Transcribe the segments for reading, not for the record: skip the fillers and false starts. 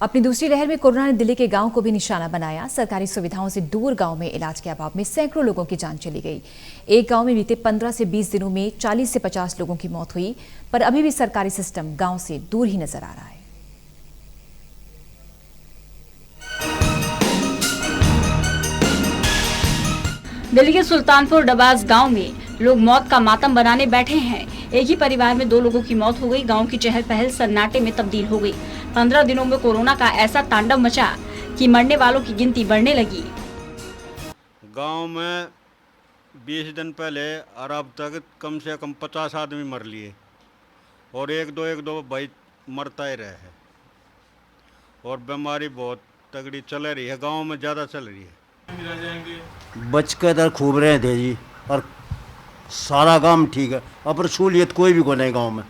अपनी दूसरी लहर में कोरोना ने दिल्ली के गांव को भी निशाना बनाया। सरकारी सुविधाओं से दूर गांव में इलाज के अभाव में सैकड़ों लोगों की जान चली गई। एक गांव में बीते 15 से 20 दिनों में 40 से 50 लोगों की मौत हुई, पर अभी भी सरकारी सिस्टम गांव से दूर ही नजर आ रहा है। दिल्ली के सुल्तानपुर डबास गांव में लोग मौत का मातम बनाने बैठे हैं। एक ही परिवार में 2 लोगों की मौत हो गई। गांव की चहल पहल सन्नाटे में तब्दील हो गई। 15 दिनों में कोरोना का ऐसा तांडव मचा कि मरने वालों की गिनती बढ़ने लगी। गांव में 20 दिन पहले और अब तक कम से कम 50 आदमी मर लिए और एक दो भाई मरता ही रहे है और बीमारी बहुत तगड़ी चल रही है। गांव में ज़्यादा चल रही है। बच के तो खूब रहे थे जी, और सारा काम ठीक है। अब सहूलियत कोई भी को नहीं गाँव में,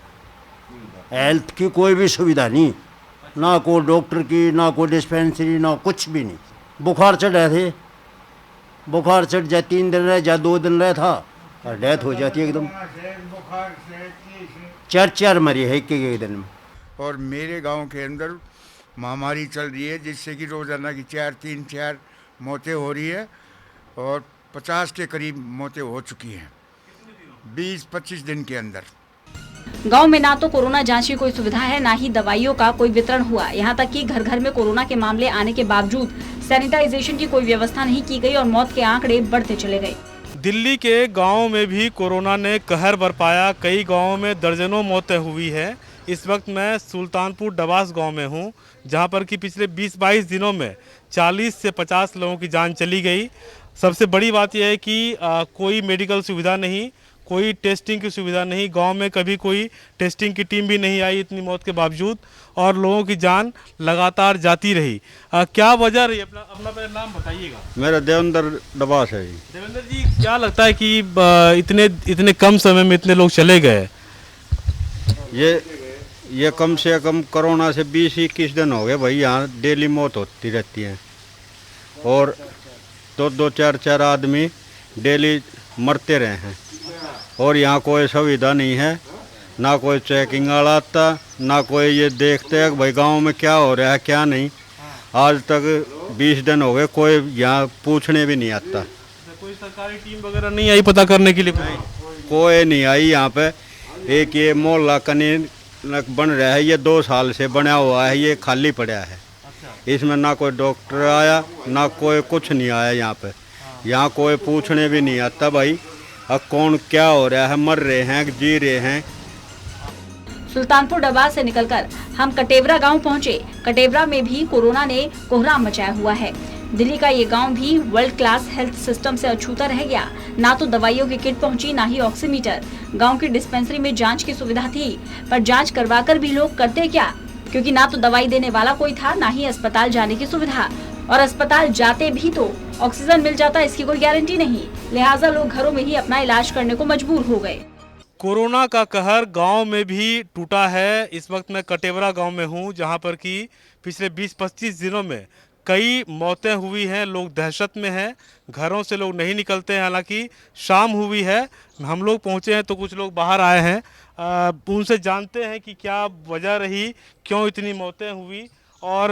हेल्थ की कोई भी सुविधा नहीं, ना कोई डॉक्टर की, ना कोई डिस्पेंसरी, ना कुछ भी नहीं। बुखार चढ़ रहे थे, बुखार चढ़ जाए 3 दिन रहे, जाए 2 दिन रहे था और डेथ हो जाती है एकदम। 4 मरी है एक दिन में। और मेरे गांव के अंदर महामारी चल रही है, जिससे कि रोजाना की 4 मौतें हो रही है और 50 के करीब मौतें हो चुकी हैं 20-25 दिन के अंदर। गांव में ना तो कोरोना जांच की कोई सुविधा है, ना ही दवाइयों का कोई वितरण हुआ। यहां तक कि घर घर में कोरोना के मामले आने के बावजूद सैनिटाइजेशन की कोई व्यवस्था नहीं की गई और मौत के आंकड़े बढ़ते चले गए। दिल्ली के गाँव में भी कोरोना ने कहर बरपाया। कई गाँवों में दर्जनों मौतें हुई है। इस वक्त मैं सुल्तानपुर डबास गांव में हूं, जहां पर कि पिछले 20-22 दिनों में 40 से 50 लोगों की जान चली गई। सबसे बड़ी बात यह है कि कोई मेडिकल सुविधा नहीं, कोई टेस्टिंग की सुविधा नहीं। गांव में कभी कोई टेस्टिंग की टीम भी नहीं आई इतनी मौत के बावजूद, और लोगों की जान लगातार जाती रही। क्या वजह रही? अपना पहले नाम बताइएगा। मेरा देवेंद्र डबास है जी। देवेंद्र जी, क्या लगता है कि इतने कम समय में इतने लोग चले गए? ये कम से कम कोरोना से 20-21 दिन हो गए भाई। यहाँ डेली मौत होती रहती है और 2-2, 4-4 आदमी डेली मरते रहे हैं और यहाँ कोई सुविधा नहीं है, ना कोई चेकिंग वाला आता, ना कोई ये देखते हैं कि भाई गांव में क्या हो रहा है क्या नहीं। आज तक 20 दिन हो गए, कोई यहाँ पूछने भी नहीं आता। कोई सरकारी टीम वगैरह नहीं आई पता करने के लिए? कोई नहीं आई यहाँ पे। एक ये मोहल्ला कनी बन रहा है, ये 2 साल से बना हुआ है, ये खाली पड़ा है। इसमें ना कोई डॉक्टर आया, ना कोई कुछ नहीं आया यहाँ पे। यहाँ कोई पूछने भी नहीं आता भाई अब कौन क्या हो रहा है, मर रहे हैं जी रहे हैं। सुल्तानपुर डबास से निकलकर हम कटेवरा गांव पहुंचे। कटेवरा में भी कोरोना ने कोहराम मचाया हुआ है। दिल्ली का ये गांव भी वर्ल्ड क्लास हेल्थ सिस्टम से अछूता रह गया। ना तो दवाइयों की किट पहुंची, ना ही ऑक्सीमीटर। गांव की डिस्पेंसरी में जांच की सुविधा थी, पर जांच करवाकर भी लोग करते क्या, क्योंकि ना तो दवाई देने वाला कोई था, ना ही अस्पताल जाने की सुविधा। और अस्पताल जाते भी तो ऑक्सीजन मिल जाता, इसकी कोई गारंटी नहीं। लिहाजा लोग घरों में ही अपना इलाज करने को मजबूर हो गए। कोरोना का कहर गांव में भी टूटा है। इस वक्त मैं कटेवरा गांव में हूं, जहां पर कि पिछले 20-25 दिनों में कई मौतें हुई हैं। लोग दहशत में हैं, घरों से लोग नहीं निकलते हैं। हालांकि शाम हुई है, हम लोग पहुंचे हैं तो कुछ लोग बाहर आए हैं। उनसे जानते हैं कि क्या वजह रही, क्यों इतनी मौतें हुई और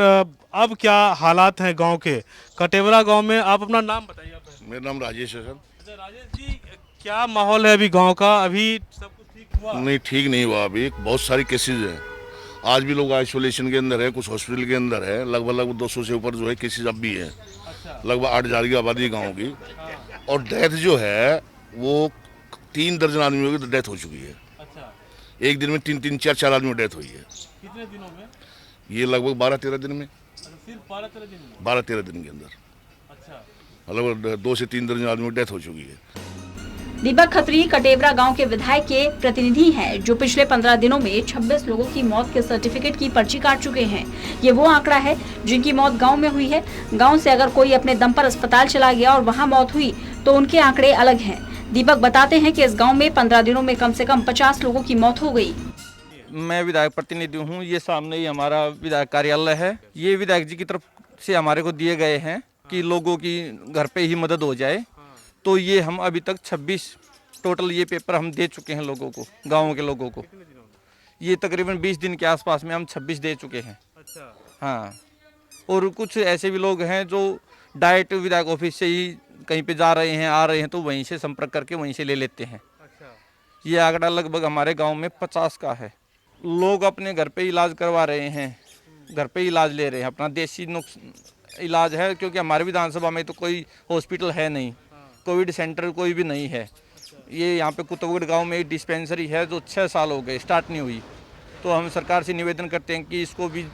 अब क्या हालात हैं गांव के। कटेवरा गांव में आप अपना नाम बताइए। मेरा नाम राजेश है सर। राजेश जी, क्या माहौल है अभी गांव का? अभी सब कुछ ठीक हुआ? नहीं, ठीक नहीं हुआ। अभी बहुत सारी केसेज हैं। आज भी लोग आइसोलेशन के अंदर है, कुछ हॉस्पिटल के अंदर है। लगभग 200 से ऊपर जो है केसेज अब भी है। लगभग 8,000 की आबादी गाँव की। और डेथ जो है वो 3 दर्जन आदमियों की डेथ हो चुकी है। एक दिन में 3-3, 4-4 आदमी डेथ हुई है। कितने दिनों में? ये लगभग 12-13 दिन में। सिर्फ 12-13 दिन में? 12-13 दिन के अंदर मतलब 2 से 3 दर्जन आदमी डेथ हो चुकी है। दीपक खत्री कटेवरा गांव के विधायक के प्रतिनिधि हैं, जो पिछले 15 दिनों में 26 लोगों की मौत के सर्टिफिकेट की पर्ची काट चुके हैं। ये वो आंकड़ा है जिनकी मौत गांव में हुई है। गांव से अगर कोई अपने दम पर अस्पताल चला गया और वहां मौत हुई तो उनके आंकड़े अलग हैं। दीपक बताते हैं कि इस गाँव में 15 दिनों में कम से कम 50 लोगों की मौत हो गई। मैं विधायक प्रतिनिधि हूँ। ये सामने ही हमारा विधायक कार्यालय है। ये विधायक जी की तरफ से हमारे को दिए गए हैं कि लोगों की घर पे ही मदद हो जाए। तो ये हम अभी तक 26 टोटल ये पेपर हम दे चुके हैं लोगों को, गाँव के लोगों को। ये तकरीबन 20 दिन के आसपास में हम 26 दे चुके हैं। अच्छा। हाँ, और कुछ ऐसे भी लोग हैं जो डायरेक्ट विधायक ऑफिस से ही कहीं पे जा रहे हैं, आ रहे हैं तो वहीं से संपर्क करके वहीं से ले लेते हैं। ये आंकड़ा लगभग हमारे गांव में 50 का है। लोग अपने घर पे इलाज करवा रहे हैं, घर पे इलाज ले रहे हैं, अपना देसी इलाज है, क्योंकि हमारे विधानसभा में तो कोई हॉस्पिटल है नहीं, कोविड सेंटर कोई भी नहीं है। ये यहाँ पे कुतुबगढ़ गांव में एक डिस्पेंसरी है जो 6 साल हो गए स्टार्ट नहीं हुई। तो हम सरकार से निवेदन करते हैं कि इसको भी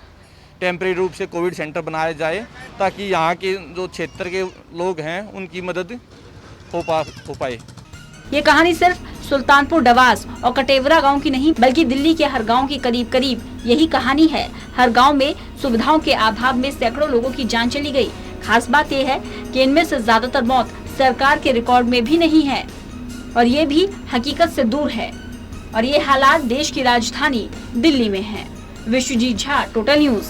टेम्परेरी रूप से कोविड सेंटर बनाया जाए, ताकि यहाँ के जो क्षेत्र के लोग हैं उनकी मदद हो पाए। ये कहानी सिर्फ सुल्तानपुर डबास और कटेवरा गांव की नहीं, बल्कि दिल्ली के हर गांव की करीब करीब यही कहानी है। हर गांव में सुविधाओं के अभाव में सैकड़ों लोगों की जान चली गई। खास बात यह है कि इनमें से ज्यादातर मौत सरकार के रिकॉर्ड में भी नहीं है और ये भी हकीकत से दूर है। और ये हालात देश की राजधानी दिल्ली में है। Vishwajeet Jha, total news.